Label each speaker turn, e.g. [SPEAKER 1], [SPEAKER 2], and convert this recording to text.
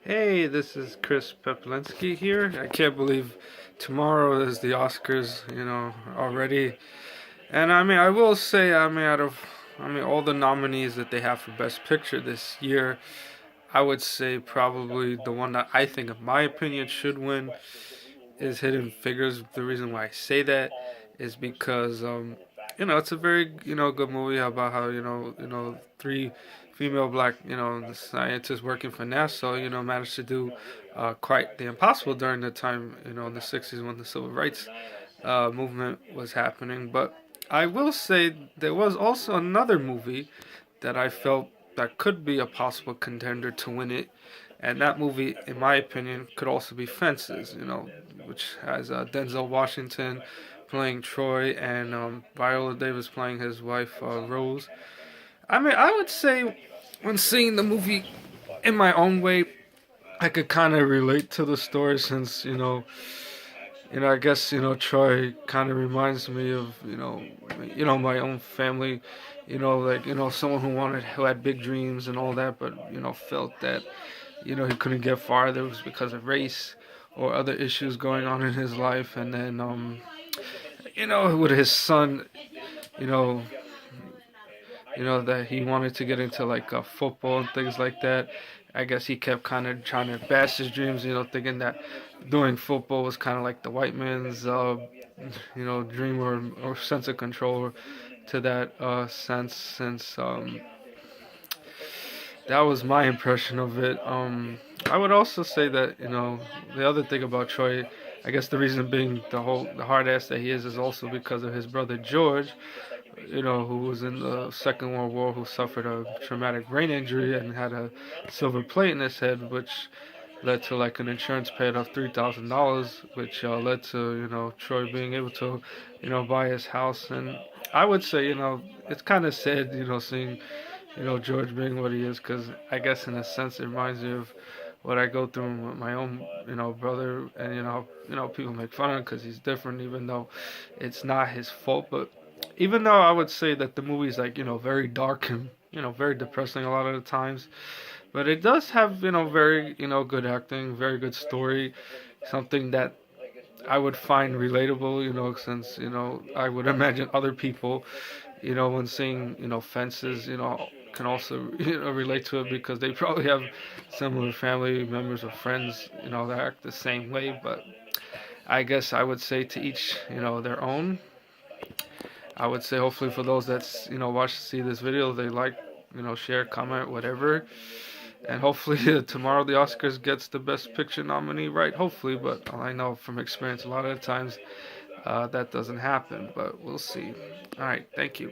[SPEAKER 1] Hey, this is Chris Peplinsky here. I can't believe tomorrow is the Oscars, already. And I will say, all the nominees that they have for Best Picture this year, I would say probably the one that I think, in my opinion, should win is Hidden Figures. The reason why I say that is because it's a very good movie about how three female black scientists working for NASA managed to do quite the impossible during the time in the 60s when the civil rights movement was happening. But I will say there was also another movie that I felt that could be a possible contender to win it. And that movie, in my opinion, could also be Fences, which has Denzel Washington playing Troy and Viola Davis playing his wife, Rose. I would say when seeing the movie in my own way, I could kind of relate to the story since, I guess, Troy kind of reminds me of, my own family, someone who had big dreams and all that, but, felt that, he couldn't get farther. It was because of race or other issues going on in his life. And then, with his son, you know, that he wanted to get into like football and things like that. I guess he kept kind of trying to bash his dreams, thinking that doing football was kind of like the white man's, dream or sense of control to that sense. Since that was my impression of it. I would also say that the other thing about Troy, I guess the reason being the hard ass that he is also because of his brother George, who was in the Second World War, who suffered a traumatic brain injury and had a silver plate in his head, which led to like an insurance payout of $3,000, which led to Troy being able to buy his house. And I would say it's kind of sad seeing George being what he is, because I guess in a sense it reminds me of what I go through with my own brother. And people make fun of him because he's different, even though it's not his fault. But even though I would say that the movie's like very dark and very depressing a lot of the times, but it does have very good acting, very good story, something that I would find relatable, since I would imagine other people when seeing Fences, can also relate to it because they probably have similar family members or friends that act the same way. But I guess I would say to each their own. I would say hopefully for those that's watch see this video, they like share, comment, whatever. And hopefully tomorrow the Oscars gets the Best Picture nominee right. Hopefully, but I know from experience a lot of the times that doesn't happen. But we'll see. All right, thank you.